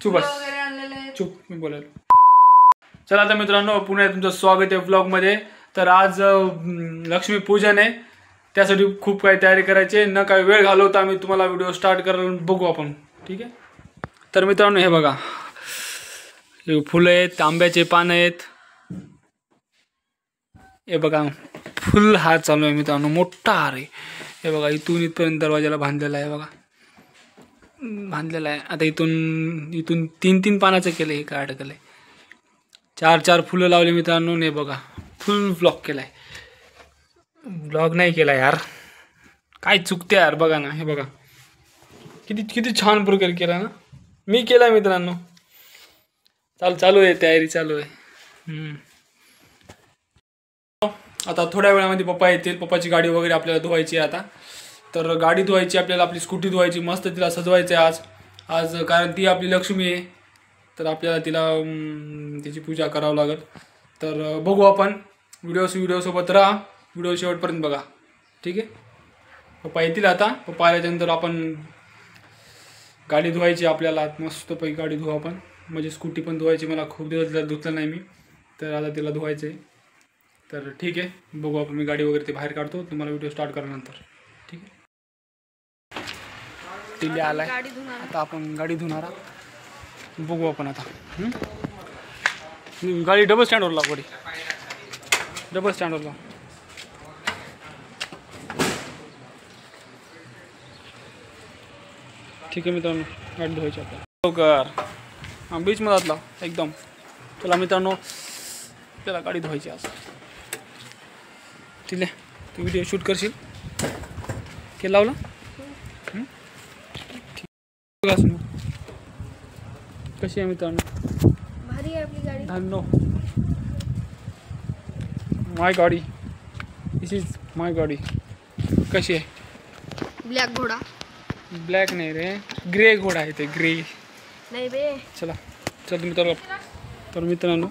चुप बस, चुप, मी बोलेल. चला आता मित्रांनो, पुन्हा तुमचं स्वागत आहे व्लॉगमध्ये. तर आज लक्ष्मी पूजन आहे, त्यासाठी खूप काही तयारी करायची आहे. न काही वेळ घालवता आम्ही तुम्हाला व्हिडिओ स्टार्ट करायला बघू आपण. ठीक आहे. तर मित्रांनो हे बघा, हे फुलं आहेत, आंब्याचे पानं आहेत. हे बघा फुल हार चालू आहे मित्रांनो, मोठा हार आहे. हे बघा इथून इथपर्यंत दरवाजाला बांधलेला आहे. बघा बांधलेला आहे. आता इथून 3 पानाचं केलं, हे काय अडकलं आहे. 4 फुलं लावले मित्रांनो. हे बघा फुल ब्लॉग केलाय. ब्लॉग नाही केला यार, काय चुकते यार. बघा ना, हे बघा किती छान प्रकारे केला ना, मी केला मित्रांनो. चालू आहे, तयारी चालू आहे. आता थोड्या वेळामध्ये पप्पा येतील. पप्पाची गाडी वगैरे आपल्याला धुवायची आहे आता. तर गाडी धुवायची आपल्याला, आपली स्कूटी धुवायची, मस्त तिला सजवायचं आहे आज कारण ती आपली लक्ष्मी आहे. तर आपल्याला तिला तिची पूजा करावं लागेल. तर बघू आपण, व्हिडिओसोबत राहा, व्हिडिओ शेवटपर्यंत बघा. ठीक आहे. पप्पा येतील आता. पप्पा आल्याच्यानंतर आपण गाडी धुवायची आपल्याला, मस्तपैकी गाडी धुवू आपण. म्हणजे स्कूटी पण धुवायची, मला खूप दिवस धुतलं नाही मी, तर आता तिला धुवायचं आहे. तर ठीक आहे, बघू आपण. मी गाडी वगैरे ते बाहेर काढतो, तुम्हाला व्हिडिओ स्टार्ट करानंतर. ठीक आहे. टिल्ल्या आलाय, आता आपण गाडी धुणार आहोत. बघू आपण आता. गाडी डबल स्टँडवर लाव, गाडी डबल स्टँडवर लाव. ठीक आहे मित्रांनो, गाडी धुवायची आपल्याला लवकर. हां, बीचमध्ये लाव एकदम. चला मित्रांनो, त्याला गाडी धुवायची आज. ठीक आहे, तू व्हिडिओ शूट करशील? केलं लावला? कशी आहे मित्रांनो? भारी आहे आपली गाडी. धन्नो, माय गाडी, दिस इज माय गाडी. कशी आहे? ब्लॅक घोडा. ब्लॅक नाही रे, ग्रे घोडा आहे ते, ग्रे. नाही बे. चल मित्रांनो. तर मित्रांनो,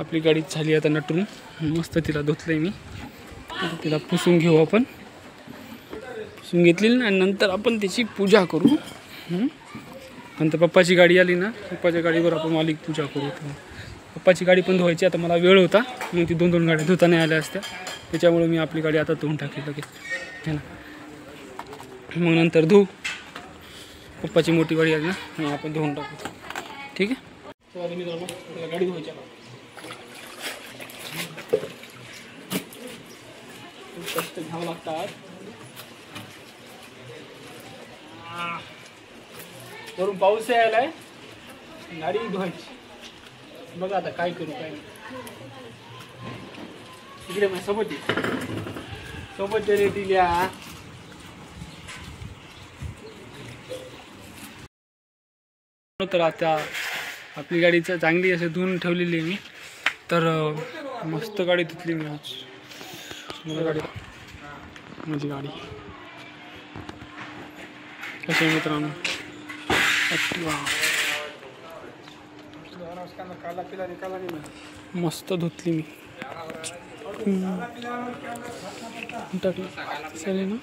आपली गाडी झाली आता नटून, मस्त तिला धुतलंय मी. आता तिला पुसून घेऊ आपण. पुसून घेतली आणि नंतर आपण त्याची पूजा करू. नंतर पप्पाची गाडी आली ना, पप्पाच्या गाडीवर आपण मालिक पूजा करू. पप्पाची गाडी पण धुवायची. आता मला वेळ होता, मग ती 2 गाड्या धुता नाही आल्या असत्या, त्याच्यामुळे मी आपली गाडी आता धुवून टाकली लगेच, है ना. मग नंतर पप्पाची मोठी गाडी आली ना, मग आपण धुवून टाकू. ठीक आहे. तर मित्रांनो, आपल्याला गाडी धुवायची आहे. खूप कष्ट घ्यावं लागतात. वरून पाऊस यायलाय, गाडी धुवायची. बघा आता काय करू, काय इकडे मग सोबत रे टिल्या. तर आता आपली गाडी चांगली असे धुवून ठेवलेली आहे मी. तर मस्त गाडी धुतली मी आज. माझी गाडी कशी आहे मित्रांनो? मस्त धुतली मी. टाकली चालेल ना.